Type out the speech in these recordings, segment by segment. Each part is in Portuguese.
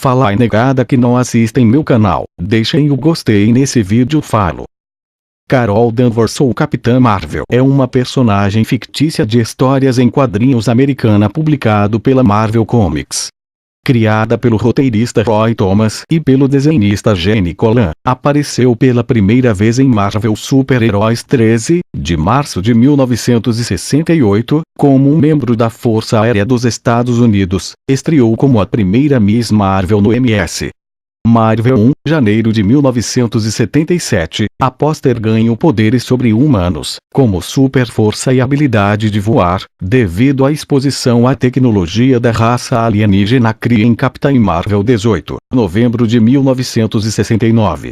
Fala aí negada que não assistem meu canal, deixem o gostei nesse vídeo falo. Carol Danvers ou Capitã Marvel é uma personagem fictícia de histórias em quadrinhos americana publicado pela Marvel Comics. Criada pelo roteirista Roy Thomas e pelo desenhista Gene Colan, apareceu pela primeira vez em Marvel Super-Heróis 13, de março de 1968, como um membro da Força Aérea dos Estados Unidos. Estreou como a primeira Miss Marvel no MS Marvel 1, janeiro de 1977, após ter ganho poderes sobre-humanos, como super força e habilidade de voar, devido à exposição à tecnologia da raça alienígena Kree em Capitã Marvel 18, novembro de 1969.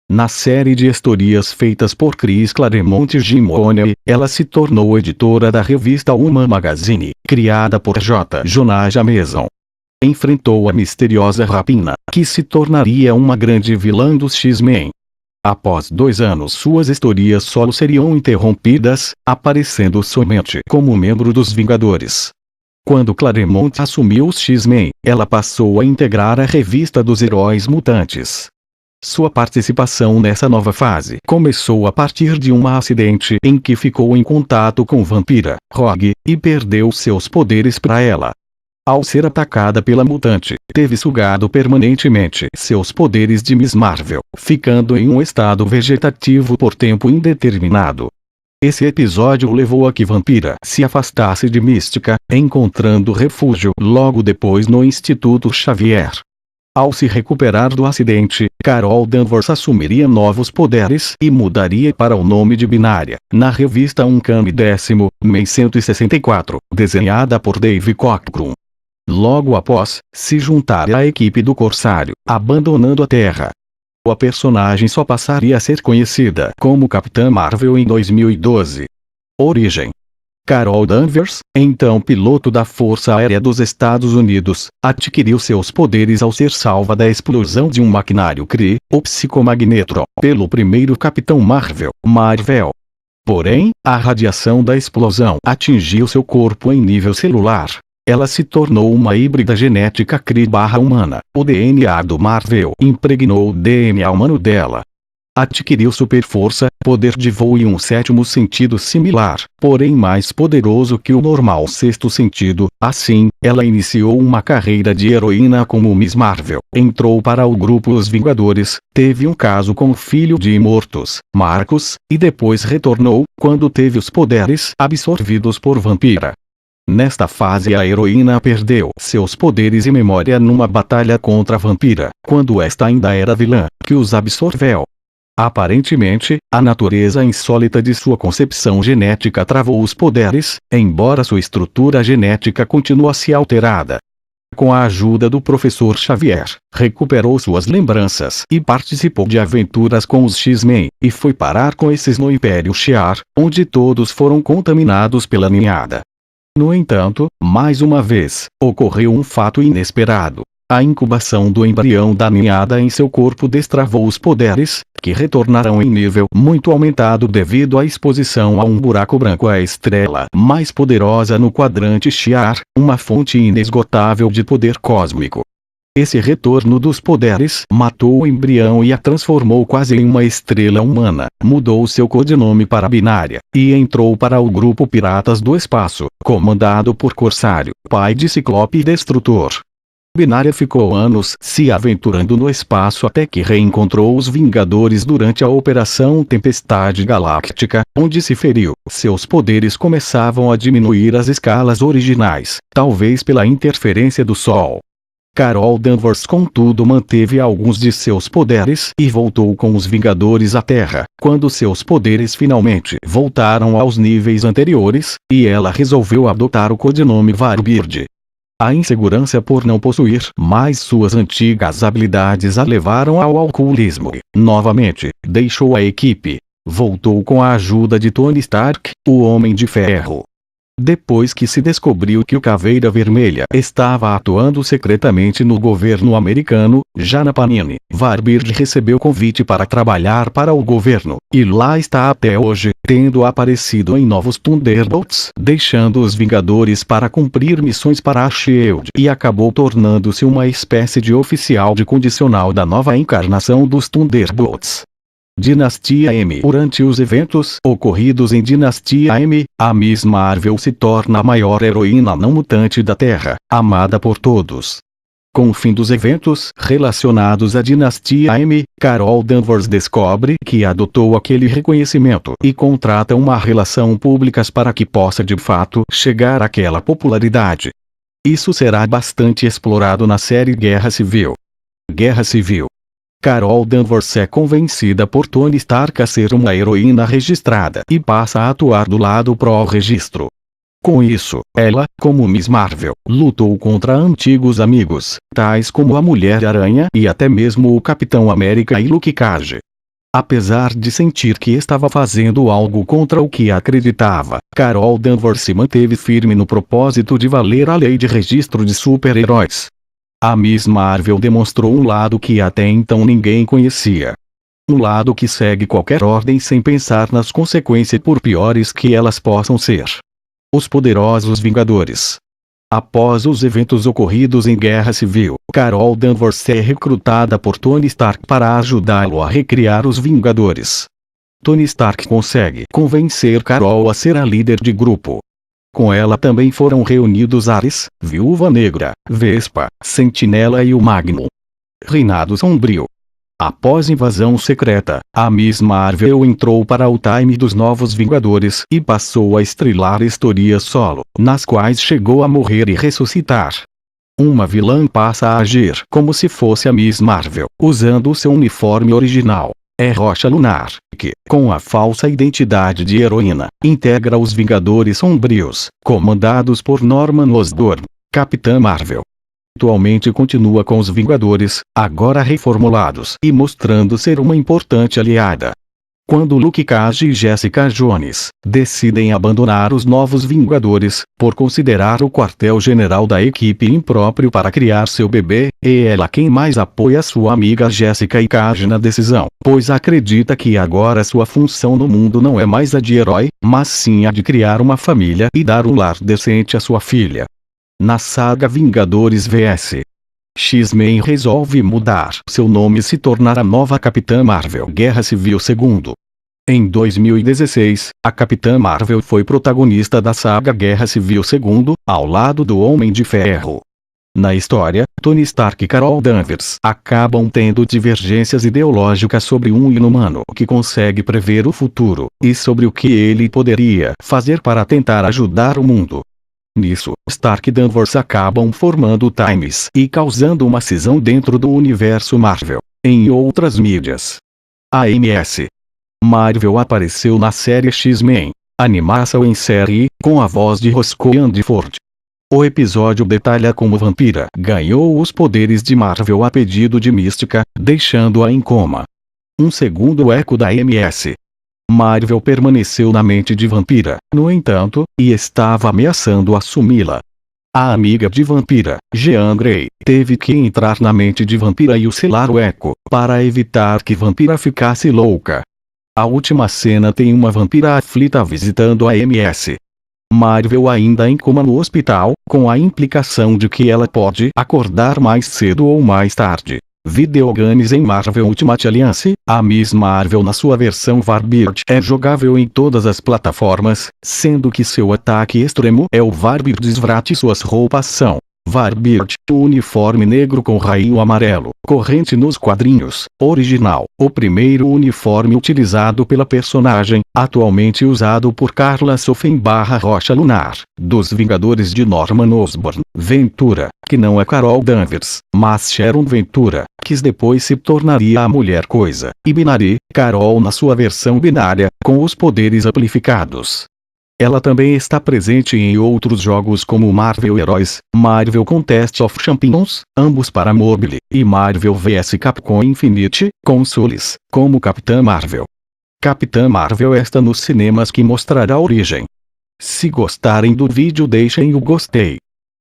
Na série de histórias feitas por Chris Claremont e Jim Mooney, ela se tornou editora da revista Human Magazine, criada por J. Jonah Jameson. Enfrentou a misteriosa Rapina, que se tornaria uma grande vilã dos X-Men. Após 2 anos suas histórias solo seriam interrompidas, aparecendo somente como membro dos Vingadores. Quando Claremont assumiu os X-Men, ela passou a integrar a revista dos Heróis Mutantes. Sua participação nessa nova fase começou a partir de um acidente em que ficou em contato com Vampira, Rogue, e perdeu seus poderes para ela. Ao ser atacada pela mutante, teve sugado permanentemente seus poderes de Miss Marvel, ficando em um estado vegetativo por tempo indeterminado. Esse episódio levou a que Vampira se afastasse de Mística, encontrando refúgio logo depois no Instituto Xavier. Ao se recuperar do acidente, Carol Danvers assumiria novos poderes e mudaria para o nome de Binária, na revista Uncanny X, 164, desenhada por Dave Cockrum. Logo após, se juntar à equipe do Corsário, abandonando a Terra. A personagem só passaria a ser conhecida como Capitã Marvel em 2012. Origem: Carol Danvers, então piloto da Força Aérea dos Estados Unidos, adquiriu seus poderes ao ser salva da explosão de um maquinário Kree, o Psicomagnetron, pelo primeiro Capitão Marvel. Porém, a radiação da explosão atingiu seu corpo em nível celular. Ela se tornou uma híbrida genética Kree/humana. O DNA do Marvel impregnou o DNA humano dela. Adquiriu super força, poder de voo e um sétimo sentido similar, porém mais poderoso que o normal sexto sentido. Assim, ela iniciou uma carreira de heroína como Miss Marvel. Entrou para o grupo Os Vingadores, teve um caso com o filho de Imortus, Marcus, e depois retornou, quando teve os poderes absorvidos por Vampira. Nesta fase a heroína perdeu seus poderes e memória numa batalha contra a Vampira, quando esta ainda era vilã, que os absorveu. Aparentemente, a natureza insólita de sua concepção genética travou os poderes, embora sua estrutura genética continuasse alterada. Com a ajuda do professor Xavier, recuperou suas lembranças e participou de aventuras com os X-Men, e foi parar com esses no Império Shi'ar, onde todos foram contaminados pela ninhada. No entanto, mais uma vez, ocorreu um fato inesperado. A incubação do embrião da ninhada em seu corpo destravou os poderes, que retornaram em nível muito aumentado devido à exposição a um buraco branco, a estrela mais poderosa no quadrante Shi'ar, uma fonte inesgotável de poder cósmico. Esse retorno dos poderes matou o embrião e a transformou quase em uma estrela humana, mudou seu codinome para Binária, e entrou para o grupo Piratas do Espaço, comandado por Corsário, pai de Ciclope e Destrutor. Binária ficou anos se aventurando no espaço até que reencontrou os Vingadores durante a Operação Tempestade Galáctica, onde se feriu. Seus poderes começavam a diminuir às escalas originais, talvez pela interferência do Sol. Carol Danvers contudo manteve alguns de seus poderes e voltou com os Vingadores à Terra, quando seus poderes finalmente voltaram aos níveis anteriores, e ela resolveu adotar o codinome Warbird. A insegurança por não possuir mais suas antigas habilidades a levaram ao alcoolismo e, novamente, deixou a equipe. Voltou com a ajuda de Tony Stark, o Homem de Ferro. Depois que se descobriu que o Caveira Vermelha estava atuando secretamente no governo americano, já na Panini, Warbird recebeu convite para trabalhar para o governo, e lá está até hoje, tendo aparecido em novos Thunderbolts, deixando os Vingadores para cumprir missões para a SHIELD, e acabou tornando-se uma espécie de oficial de condicional da nova encarnação dos Thunderbolts. Dinastia M. Durante os eventos ocorridos em Dinastia M, a Miss Marvel se torna a maior heroína não mutante da Terra, amada por todos. Com o fim dos eventos relacionados à Dinastia M, Carol Danvers descobre que adotou aquele reconhecimento e contrata uma relação públicas para que possa de fato chegar àquela popularidade. Isso será bastante explorado na série Guerra Civil. Guerra Civil. Carol Danvers é convencida por Tony Stark a ser uma heroína registrada e passa a atuar do lado pró-registro. Com isso, ela, como Miss Marvel, lutou contra antigos amigos, tais como a Mulher-Aranha e até mesmo o Capitão América e Luke Cage. Apesar de sentir que estava fazendo algo contra o que acreditava, Carol Danvers se manteve firme no propósito de valer a lei de registro de super-heróis. A Miss Marvel demonstrou um lado que até então ninguém conhecia. Um lado que segue qualquer ordem sem pensar nas consequências por piores que elas possam ser. Os poderosos Vingadores. Após os eventos ocorridos em Guerra Civil, Carol Danvers é recrutada por Tony Stark para ajudá-lo a recriar os Vingadores. Tony Stark consegue convencer Carol a ser a líder de grupo. Com ela também foram reunidos Ares, Viúva Negra, Vespa, Sentinela e o Magnum. Reinado Sombrio. Após invasão secreta, a Miss Marvel entrou para o time dos Novos Vingadores e passou a estrelar histórias solo, nas quais chegou a morrer e ressuscitar. Uma vilã passa a agir como se fosse a Miss Marvel, usando o seu uniforme original. É Rocha Lunar, que, com a falsa identidade de heroína, integra os Vingadores Sombrios, comandados por Norman Osborn, Capitã Marvel. Atualmente continua com os Vingadores, agora reformulados e mostrando ser uma importante aliada. Quando Luke Cage e Jessica Jones decidem abandonar os Novos Vingadores, por considerar o quartel-general da equipe impróprio para criar seu bebê, é ela quem mais apoia sua amiga Jessica e Cage na decisão, pois acredita que agora sua função no mundo não é mais a de herói, mas sim a de criar uma família e dar um lar decente à sua filha. Na saga Vingadores vs. X-Men resolve mudar seu nome e se tornar a nova Capitã Marvel Guerra Civil II. Em 2016, a Capitã Marvel foi protagonista da saga Guerra Civil II, ao lado do Homem de Ferro. Na história, Tony Stark e Carol Danvers acabam tendo divergências ideológicas sobre um inumano que consegue prever o futuro, e sobre o que ele poderia fazer para tentar ajudar o mundo. Nisso, Stark e Danvers acabam formando times e causando uma cisão dentro do universo Marvel. Em outras mídias, a MS Marvel apareceu na série X-Men, animação em série, com a voz de Roscoe Andiford. O episódio detalha como Vampira ganhou os poderes de Marvel a pedido de Mística, deixando-a em coma. Um segundo eco da MS Marvel permaneceu na mente de Vampira, no entanto, e estava ameaçando assumi-la. A amiga de Vampira, Jean Grey, teve que entrar na mente de Vampira e o selar o eco, para evitar que Vampira ficasse louca. A última cena tem uma vampira aflita visitando a MS Marvel ainda em coma no hospital, com a implicação de que ela pode acordar mais cedo ou mais tarde. Videogames em Marvel Ultimate Alliance, a Miss Marvel na sua versão Warbird é jogável em todas as plataformas, sendo que seu ataque extremo é o Warbird Svrat e suas roupas são Warbird, uniforme negro com rainho amarelo, corrente nos quadrinhos, original, o primeiro uniforme utilizado pela personagem, atualmente usado por Carla Sofen Rocha Lunar, dos Vingadores de Norman Osborn, Ventura, que não é Carol Danvers, mas Sharon Ventura, que depois se tornaria a Mulher Coisa, e Binary, Carol na sua versão binária, com os poderes amplificados. Ela também está presente em outros jogos como Marvel Heroes, Marvel Contest of Champions, ambos para mobile, e Marvel vs Capcom Infinite, consoles, como Capitã Marvel. Capitã Marvel está nos cinemas que mostrará origem. Se gostarem do vídeo, deixem o gostei.